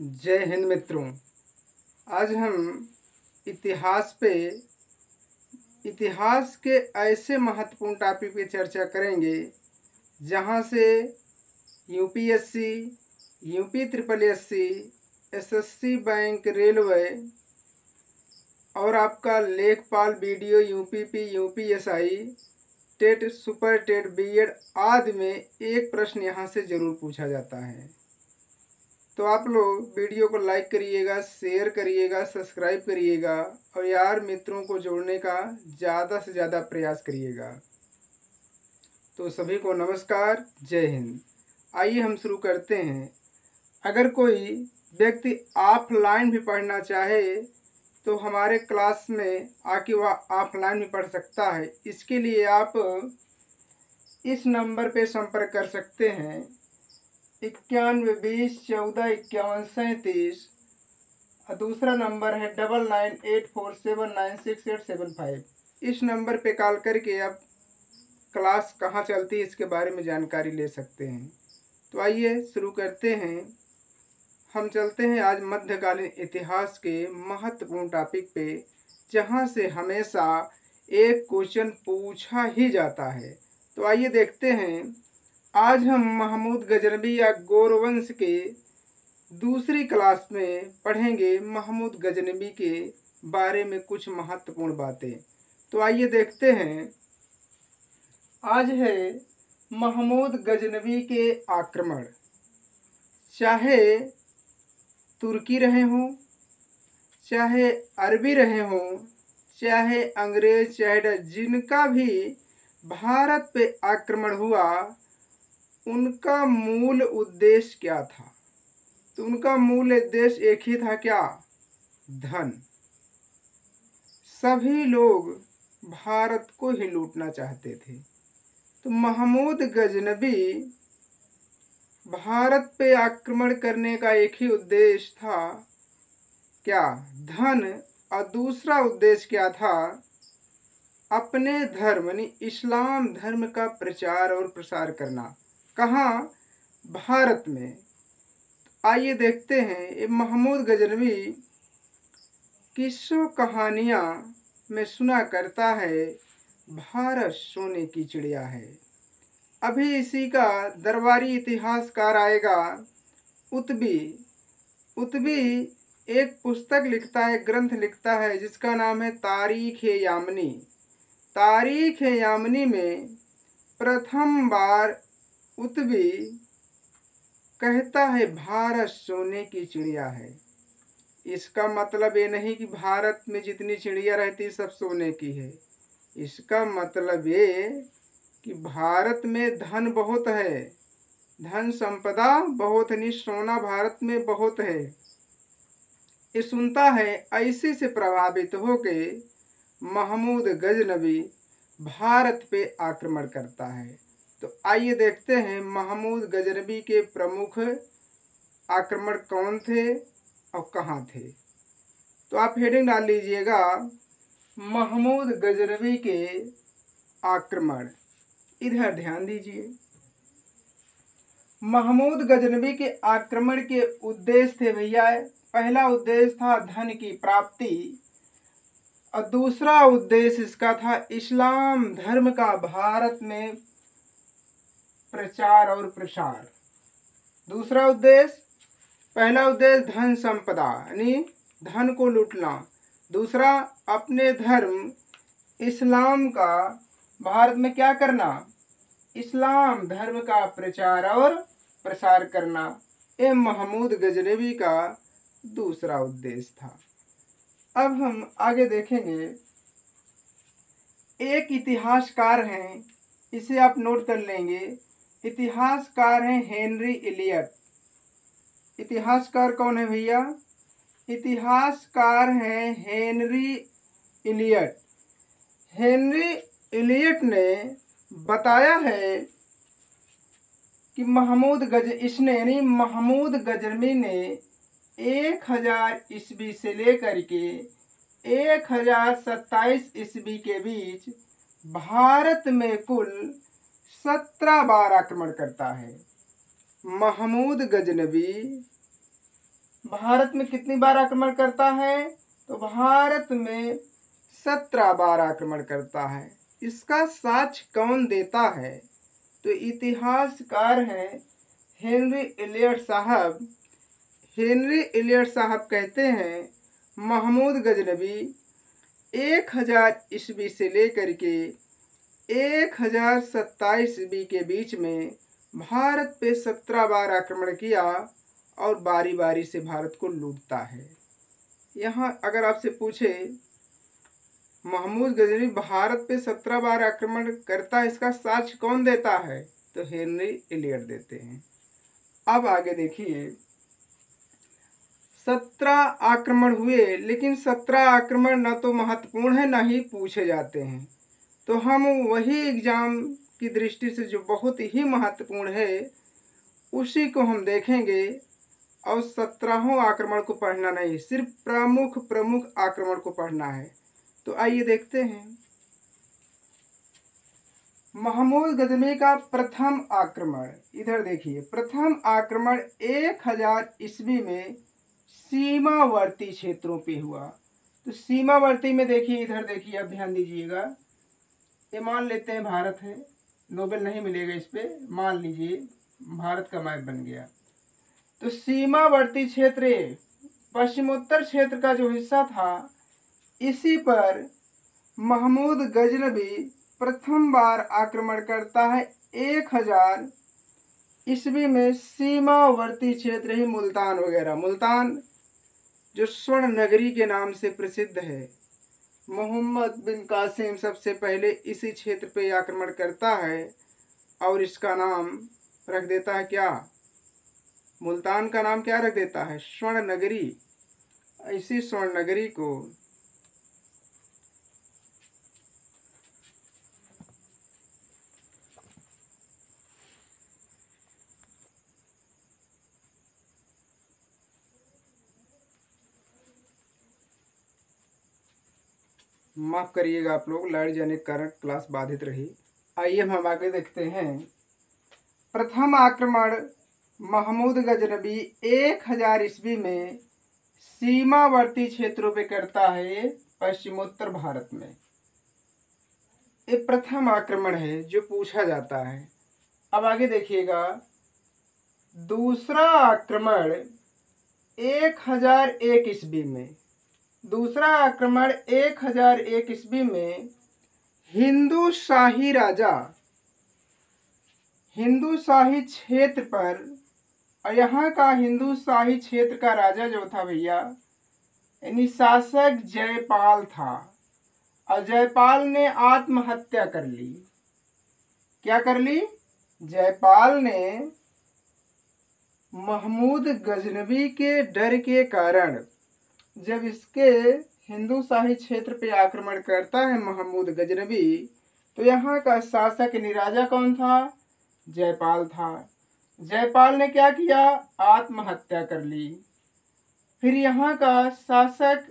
जय हिंद मित्रों। आज हम इतिहास के ऐसे महत्वपूर्ण टॉपिक पे चर्चा करेंगे जहां से UPSC, UP triple SC, SSC bank, railway और आपका लेखपाल, BDO, UPP, UPSI, TET, super TET, BEd आदि में एक प्रश्न यहाँ से ज़रूर पूछा जाता है। तो आप लोग वीडियो को लाइक करिएगा, शेयर करिएगा, सब्सक्राइब करिएगा और यार मित्रों को जोड़ने का ज़्यादा से ज़्यादा प्रयास करिएगा। तो सभी को नमस्कार, जय हिंद। आइए हम शुरू करते हैं। अगर कोई व्यक्ति ऑफलाइन भी पढ़ना चाहे तो हमारे क्लास में आके वह ऑफलाइन भी पढ़ सकता है। इसके लिए आप इस नंबर पे संपर्क कर सकते हैं 9120145137। और दूसरा नंबर है 9984796875। इस नंबर पे कॉल करके आप क्लास कहाँ चलती है इसके बारे में जानकारी ले सकते हैं। तो आइए शुरू करते हैं। हम चलते हैं आज मध्यकालीन इतिहास के महत्वपूर्ण टॉपिक पे, जहाँ से हमेशा एक क्वेश्चन पूछा ही जाता है। तो आइए देखते हैं। आज हम महमूद गजनबी या गौरवंश के दूसरी क्लास में पढ़ेंगे महमूद गजनबी के बारे में कुछ महत्वपूर्ण बातें। तो आइए देखते हैं। आज है महमूद गजनबी के आक्रमण। चाहे तुर्की रहे हों, चाहे अरबी रहे हों, चाहे अंग्रेज, चाहे जिनका भी भारत पे आक्रमण हुआ, उनका मूल उद्देश्य क्या था? तो उनका मूल उद्देश्य एक ही था, क्या? धन। सभी लोग भारत को ही लूटना चाहते थे। तो महमूद गजनबी भारत पे आक्रमण करने का एक ही उद्देश्य था, क्या? धन। और दूसरा उद्देश्य क्या था? अपने धर्म यानी इस्लाम धर्म का प्रचार और प्रसार करना। कहाँ? भारत में। आइए देखते हैं। ये महमूद गजनबी किस्सों कहानियाँ में सुना करता है, भारत सोने की चिड़िया है। अभी इसी का दरबारी इतिहासकार आएगा उत्बी। उत्बी एक पुस्तक लिखता है, ग्रंथ लिखता है, जिसका नाम है तारीख-ए-यामनी। तारीख-ए-यामनी में प्रथम बार उत्बी कहता है भारत सोने की चिड़िया है। इसका मतलब ये नहीं कि भारत में जितनी चिड़िया रहती सब सोने की है। इसका मतलब ये कि भारत में धन बहुत है, धन संपदा बहुत है, सोना भारत में बहुत है। ये सुनता है, ऐसे से प्रभावित होके महमूद गजनबी भारत पे आक्रमण करता है। तो आइए देखते हैं महमूद गजनबी के प्रमुख आक्रमण कौन थे और कहाँ थे। तो आप हेडिंग डाल लीजिएगा, महमूद गजनबी के आक्रमण। इधर ध्यान दीजिए। महमूद गजनबी के आक्रमण के उद्देश्य थे भैया, पहला उद्देश्य था धन की प्राप्ति और दूसरा उद्देश्य इसका था इस्लाम धर्म का भारत में प्रचार और प्रसार। दूसरा उद्देश्य, पहला उद्देश्य धन संपदा यानी धन को लूटना, दूसरा अपने धर्म इस्लाम का भारत में क्या करना? इस्लाम धर्म का प्रचार और प्रसार करना। ये महमूद गजनबी का दूसरा उद्देश्य था। अब हम आगे देखेंगे। एक इतिहासकार हैं, इसे आप नोट कर लेंगे। इतिहासकार हैं हेनरी इलियट। इतिहासकार कौन है भैया? इतिहासकार हैं हेनरी इलियट। हेनरी इलियट ने बताया है कि महमूद गजनबी ने 1000 ईस्वी से लेकर के 1027 ईस्वी के बीच भारत में कुल 17 बार आक्रमण करता है। महमूद गजनबी भारत में कितनी बार आक्रमण करता है? तो भारत में 17 बार आक्रमण करता है। इसका साक्ष्य कौन देता है? तो इतिहासकार हैं हेनरी एलियट साहब। हेनरी एलियट साहब कहते हैं महमूद गजनबी 1000 ईस्वी से लेकर के 1027 ईस्वी के बीच में भारत पे 17 बार आक्रमण किया और बारी बारी से भारत को लूटता है। यहाँ अगर आपसे पूछे महमूद गजनबी भारत पे 17 बार आक्रमण करता है, इसका साक्ष्य कौन देता है? तो हेनरी एलियट देते हैं। अब आगे देखिए, 17 आक्रमण हुए, लेकिन 17 आक्रमण न तो महत्वपूर्ण है न ही पूछे जाते हैं। तो हम वही एग्जाम की दृष्टि से जो बहुत ही महत्वपूर्ण है उसी को हम देखेंगे और 17 आक्रमण को पढ़ना नहीं, सिर्फ प्रमुख आक्रमण को पढ़ना है। तो आइए देखते हैं महमूद गजनबी का प्रथम आक्रमण। इधर देखिए, प्रथम आक्रमण 1000 ईस्वी में सीमावर्ती क्षेत्रों पे हुआ। तो सीमावर्ती में देखिए, इधर देखिए, अब ध्यान दीजिएगा, ये मान लेते हैं भारत है, नोबेल नहीं मिलेगा इस पे, मान लीजिए भारत का मैप बन गया। तो सीमावर्ती क्षेत्र पश्चिमोत्तर क्षेत्र का जो हिस्सा था, इसी पर महमूद गजनबी प्रथम बार आक्रमण करता है 1000 ईस्वी में। सीमावर्ती क्षेत्र ही मुल्तान वगैरह, मुल्तान जो स्वर्ण नगरी के नाम से प्रसिद्ध है, मोहम्मद बिन कासिम सबसे पहले इसी क्षेत्र पे आक्रमण करता है और इसका नाम रख देता है क्या? मुल्तान का नाम क्या रख देता है? स्वर्ण नगरी। इसी स्वर्ण नगरी को माफ करिएगा आप लोग, लाइट जाने के कारण क्लास बाधित रही। आइए हम आगे देखते हैं। प्रथम आक्रमण महमूद गजनबी 1000 ईस्वी में सीमावर्ती क्षेत्रों पे करता है पश्चिमोत्तर भारत में। ये प्रथम आक्रमण है जो पूछा जाता है। अब आगे देखिएगा, दूसरा आक्रमण 1001 ईस्वी में। दूसरा आक्रमण 1001 ईस्वी में हिंदू शाही राजा, हिंदू शाही क्षेत्र पर, और यहाँ का हिंदू शाही क्षेत्र का राजा जो था भैया, यानी शासक जयपाल था, और जयपाल ने आत्महत्या कर ली। क्या कर ली? जयपाल ने महमूद गजनबी के डर के कारण, जब इसके हिंदू शाही क्षेत्र पे आक्रमण करता है महमूद गजनबी, तो यहाँ का शासक राजा कौन था? जयपाल था। जयपाल ने क्या किया? आत्महत्या कर ली। फिर यहाँ का शासक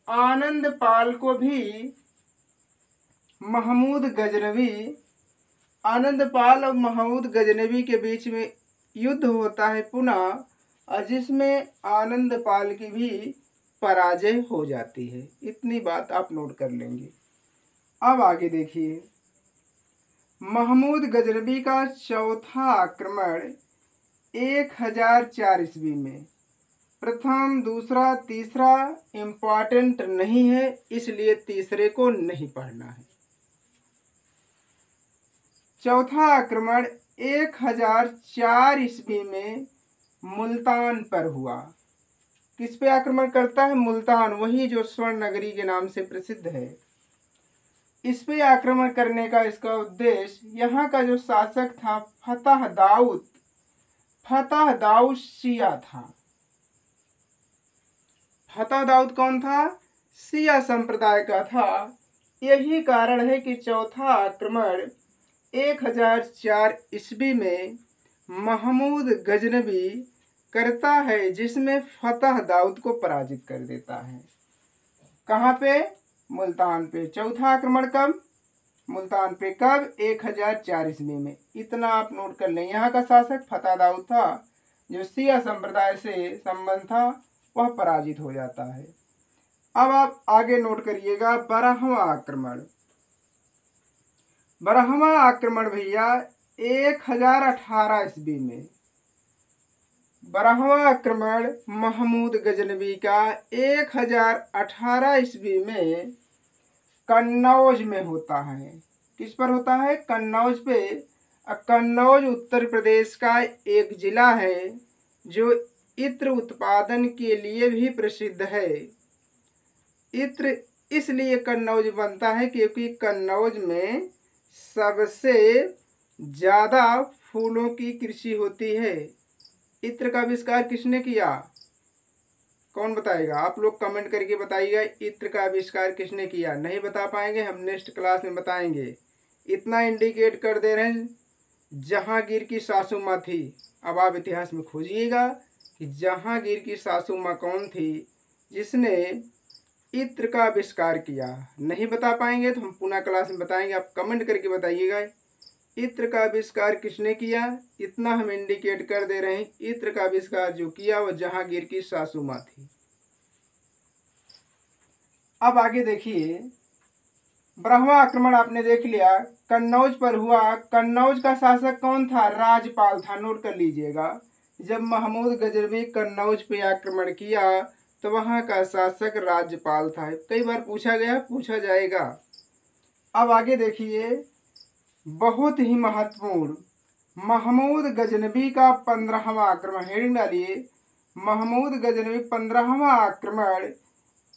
आनंदपाल को भी महमूद गजनबी, आनंदपाल और महमूद गजनबी के बीच में युद्ध होता है पुनः, और जिसमें आनंदपाल की भी पराजय हो जाती है। इतनी बात आप नोट कर लेंगे। अब आगे देखिए, महमूद गजनबी का चौथा आक्रमण 1004 ईस्वी में। प्रथम, दूसरा, तीसरा इम्पॉर्टेंट नहीं है, इसलिए तीसरे को नहीं पढ़ना है। चौथा आक्रमण 1004 ईस्वी में मुल्तान पर हुआ। किस पे आक्रमण करता है? मुल्तान, वही जो स्वर्ण नगरी के नाम से प्रसिद्ध है। इस पे आक्रमण करने का इसका उद्देश्य, यहाँ का जो शासक था फतह दाऊद शिया था। फतह दाऊद कौन था? शिया संप्रदाय का था। यही कारण है कि चौथा आक्रमण 1004 ईस्वी में महमूद गजनबी करता है, जिसमें फतह दाऊद को पराजित कर देता है। कहाँ पे? मुल्तान पे। चौथा आक्रमण कब? मुल्तान पे। कब? 1004 ईस्वी में। इतना आप नोट कर लें। यहाँ का शासक फतह दाऊद था, जो शिया संप्रदाय से संबंध था वह पराजित हो जाता है। अब आप आगे नोट करिएगा 12वां आक्रमण। 12वां आक्रमण भैया 1018 ईस्वी में। 12वां आक्रमण महमूद गजनवी का 1018 ईस्वी में कन्नौज में होता है। किस पर होता है? कन्नौज पे। कन्नौज उत्तर प्रदेश का एक जिला है जो इत्र उत्पादन के लिए भी प्रसिद्ध है। इत्र इसलिए कन्नौज बनता है क्योंकि कन्नौज में सबसे ज़्यादा फूलों की कृषि होती है। इत्र का आविष्कार किसने किया? कौन बताएगा? आप लोग कमेंट करके बताइएगा इत्र का आविष्कार किसने किया। नहीं बता पाएंगे, हम नेक्स्ट क्लास में बताएंगे। इतना इंडिकेट कर दे रहे हैं जहांगीर की सासू माँ थी। अब आप इतिहास में खोजिएगा कि जहांगीर की सासू माँ कौन थी जिसने इत्र का आविष्कार किया। नहीं बता पाएंगे तो हम पुनः क्लास में बताएंगे। आप कमेंट करके बताइएगा इत्र का आविष्कार किसने किया। इतना हम इंडिकेट कर दे रहे हैं, इत्र का आविष्कार जो किया वो जहांगीर की सासू माँ थी। अब आगे देखिए, 12वां आक्रमण आपने देख लिया, कन्नौज पर हुआ। कन्नौज का शासक कौन था? राजपाल था। नोट कर लीजिएगा, जब महमूद गजनवी कन्नौज पे आक्रमण किया तो वहाँ का शासक राजपाल था। कई बार पूछा गया, पूछा जाएगा। अब आगे देखिए, बहुत ही महत्वपूर्ण महमूद गजनवी का 15वां आक्रमण। हेडिंग डालिए, महमूद गजनवी 15वां आक्रमण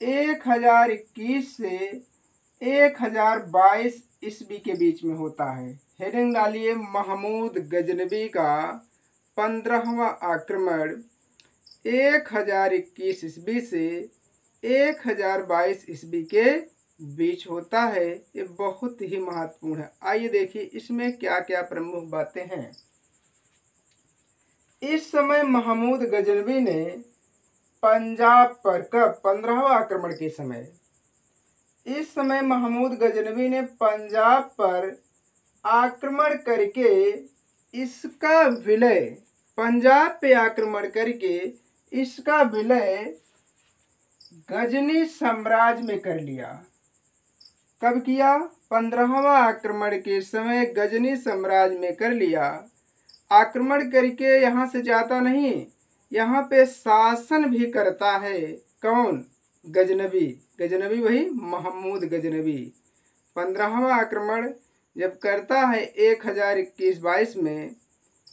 1021 से 1022 ईस्वी के बीच में होता है। हेडिंग डालिए, महमूद गजनवी का 15वां आक्रमण 1021 ईस्वी से 1022 ईस्वी के बीच होता है। ये बहुत ही महत्वपूर्ण है। आइए देखिए इसमें क्या क्या प्रमुख बातें हैं। इस समय महमूद गजनवी ने पंजाब पर, कब? 15वां आक्रमण के समय। इस समय महमूद गजनवी ने पंजाब पर आक्रमण करके इसका विलय, पंजाब पे आक्रमण करके इसका विलय गजनी साम्राज्य में कर लिया। कब किया? 15वां आक्रमण के समय गजनी साम्राज्य में कर लिया। आक्रमण करके यहाँ से जाता नहीं, यहाँ पे शासन भी करता है। कौन? गजनवी। गजनवी वही महमूद गजनवी। 15वां आक्रमण जब करता है 1021-22 में,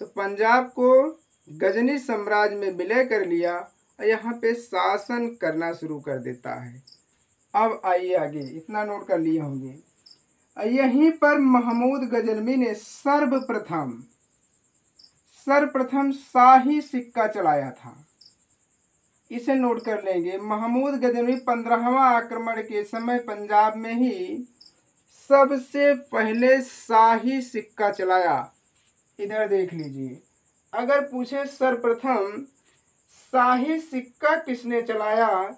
तो पंजाब को गजनी साम्राज्य में विलय कर लिया और यहाँ पे शासन करना शुरू कर देता है। अब आइए आगे, इतना नोट कर लिए होंगे। यहीं पर महमूद गजनवी ने सर्वप्रथम शाही सिक्का चलाया था। इसे नोट कर लेंगे। महमूद गजनवी 15वां आक्रमण के समय पंजाब में ही सबसे पहले शाही सिक्का चलाया। इधर देख लीजिए, अगर पूछे सर्वप्रथम शाही सिक्का किसने चलाया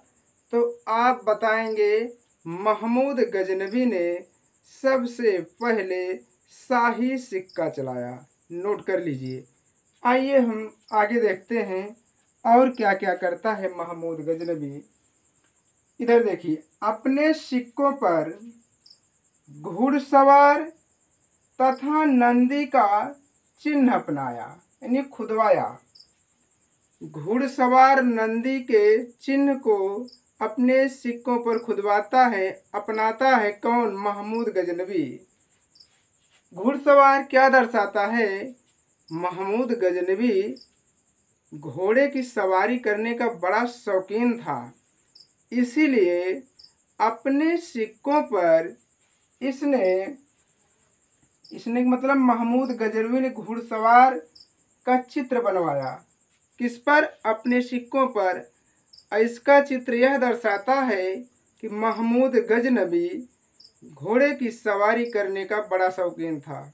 तो आप बताएंगे महमूद गजनवी ने सबसे पहले शाही सिक्का चलाया। नोट कर लीजिए। आइए हम आगे देखते हैं और क्या क्या करता है महमूद गजनवी। इधर देखिए, अपने सिक्कों पर घुड़सवार तथा नंदी का चिन्ह अपनाया, यानी खुदवाया। घुड़सवार नंदी के चिन्ह को अपने सिक्कों पर खुदवाता है, अपनाता है। कौन? महमूद गजनवी। घुड़सवार क्या दर्शाता है? महमूद गजनवी घोड़े की सवारी करने का बड़ा शौकीन था, इसीलिए अपने सिक्कों पर इसने मतलब महमूद गजनवी ने घुड़सवार का चित्र बनवाया। किस पर? अपने सिक्कों पर। इसका चित्र यह दर्शाता है कि महमूद गजनवी घोड़े की सवारी करने का बड़ा शौकीन था।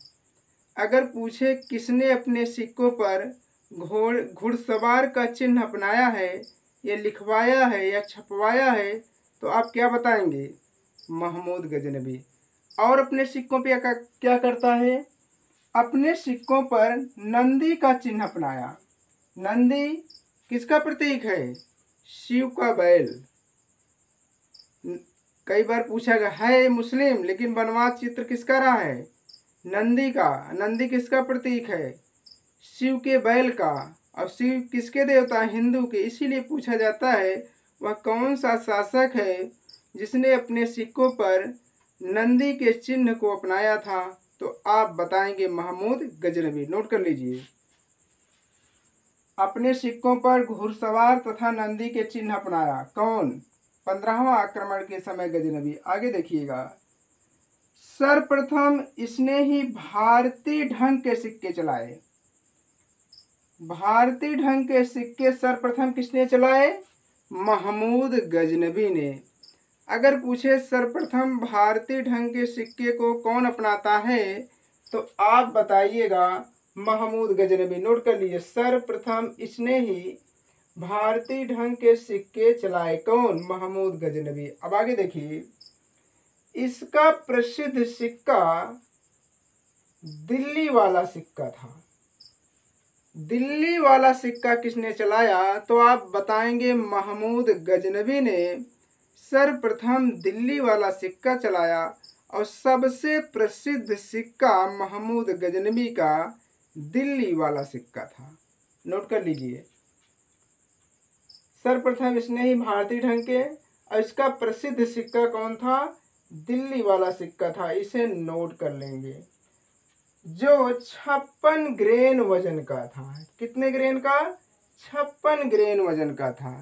अगर पूछे किसने अपने सिक्कों पर घुड़सवार का चिन्ह अपनाया है, या लिखवाया है या छपवाया है, तो आप क्या बताएंगे? महमूद गजनवी। और अपने सिक्कों पे क्या करता है? अपने सिक्कों पर नंदी का चिन्ह अपनाया। नंदी किसका प्रतीक है? शिव का बैल। कई बार पूछा गया है मुस्लिम लेकिन वनवास चित्र किसका रहा है? नंदी का। नंदी किसका प्रतीक है? शिव के बैल का। और शिव किसके देवता? हिंदू के। इसीलिए पूछा जाता है वह कौन सा शासक है जिसने अपने सिक्कों पर नंदी के चिन्ह को अपनाया था? तो आप बताएंगे महमूद गजनवी। नोट कर लीजिए। अपने सिक्कों पर घुड़सवार तथा नंदी के चिन्ह अपनाया कौन? 15वां आक्रमण के समय गजनवी। आगे देखिएगा। सर्वप्रथम इसने ही भारतीय ढंग के सिक्के चलाए। भारतीय ढंग के सिक्के सर्वप्रथम किसने चलाए? महमूद गजनवी ने। अगर पूछे सर्वप्रथम भारतीय ढंग के सिक्के को कौन अपनाता है तो आप बताइएगा महमूद गजनवी। नोट कर लीजिए। सर्वप्रथम इसने ही भारतीय ढंग के सिक्के चलाए कौन? महमूद गजनवी। अब आगे देखिए। इसका प्रसिद्ध सिक्का दिल्ली वाला सिक्का था। दिल्ली वाला सिक्का किसने चलाया? तो आप बताएंगे महमूद गजनवी ने सर्वप्रथम दिल्ली वाला सिक्का चलाया। और सबसे प्रसिद्ध सिक्का महमूद गजनवी का दिल्ली वाला सिक्का था। नोट कर लीजिए। सर्वप्रथम इसने ही भारतीय ढंग के, और इसका प्रसिद्ध सिक्का कौन था? दिल्ली वाला सिक्का था। इसे नोट कर लेंगे। जो 56 ग्रेन वजन का था। कितने ग्रेन का? 56 ग्रेन वजन का था।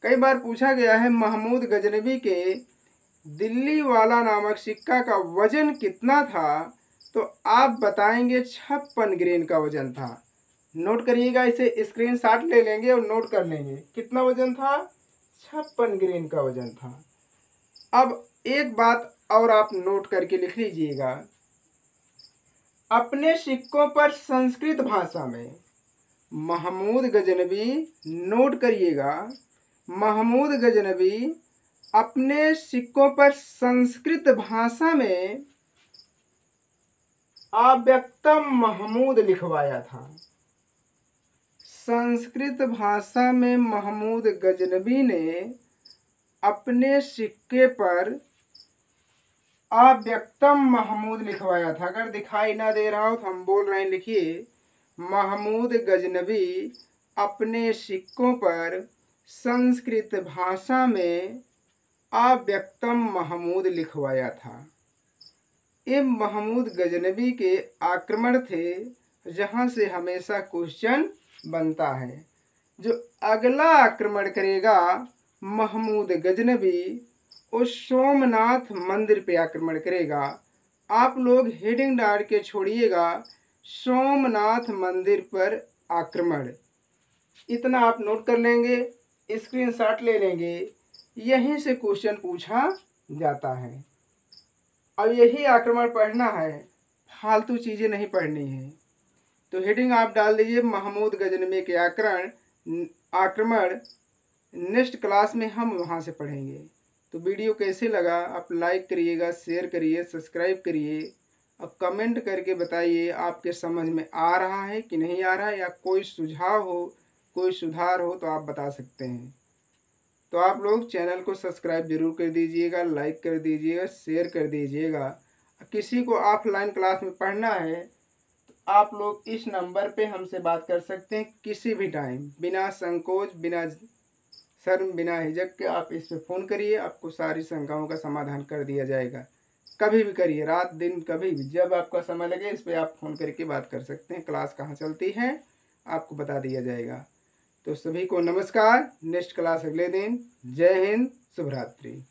कई बार पूछा गया है महमूद गजनवी के दिल्ली वाला नामक सिक्का का वजन कितना था? तो आप बताएंगे 56 ग्रेन का वजन था। नोट करिएगा। इसे स्क्रीनशॉट ले लेंगे और नोट कर लेंगे। कितना वजन था? 56 ग्रेन का वजन था। अब एक बात और आप नोट करके लिख लीजिएगा। अपने सिक्कों पर संस्कृत भाषा में महमूद गजनवी, नोट करिएगा, महमूद गजनवी अपने सिक्कों पर संस्कृत भाषा में अव्यक्तम महमूद लिखवाया था। संस्कृत भाषा में महमूद गजनवी ने अपने सिक्के पर अव्यक्तम महमूद लिखवाया था। अगर दिखाई ना दे रहा हो तो हम बोल रहे हैं, लिखिए। महमूद गजनवी अपने सिक्कों पर संस्कृत भाषा में अव्यक्तम महमूद लिखवाया था। ये महमूद गजनवी के आक्रमण थे जहाँ से हमेशा क्वेश्चन बनता है। जो अगला आक्रमण करेगा महमूद गजनवी वो सोमनाथ मंदिर पे आक्रमण करेगा। आप लोग हेडिंग डाल के छोड़िएगा, सोमनाथ मंदिर पर आक्रमण। इतना आप नोट कर लेंगे, स्क्रीनशॉट ले लेंगे। यहीं से क्वेश्चन पूछा जाता है। अब यही आक्रमण पढ़ना है, फालतू चीज़ें नहीं पढ़नी है। तो हेडिंग आप डाल दीजिए महमूद गजनवी के आक्रमण। नेक्स्ट क्लास में हम वहाँ से पढ़ेंगे। तो वीडियो कैसे लगा आप लाइक करिएगा, शेयर करिए, सब्सक्राइब करिए। अब कमेंट करके बताइए आपके समझ में आ रहा है कि नहीं आ रहा है, या कोई सुझाव हो, कोई सुधार हो तो आप बता सकते हैं। तो आप लोग चैनल को सब्सक्राइब जरूर कर दीजिएगा, लाइक कर दीजिएगा, शेयर कर दीजिएगा। किसी को ऑफलाइन क्लास में पढ़ना है तो आप लोग इस नंबर पे हमसे बात कर सकते हैं किसी भी टाइम, बिना संकोच, बिना शर्म, बिना हिचक के आप इस पे फ़ोन करिए। आपको सारी शंकाओं का समाधान कर दिया जाएगा। कभी भी करिए, रात दिन कभी भी, जब आपका समय लगे इस पे आप फ़ोन करके बात कर सकते हैं। क्लास कहाँ चलती है आपको बता दिया जाएगा। तो सभी को नमस्कार। नेक्स्ट क्लास अगले दिन। जय हिंद, शुभ रात्रि।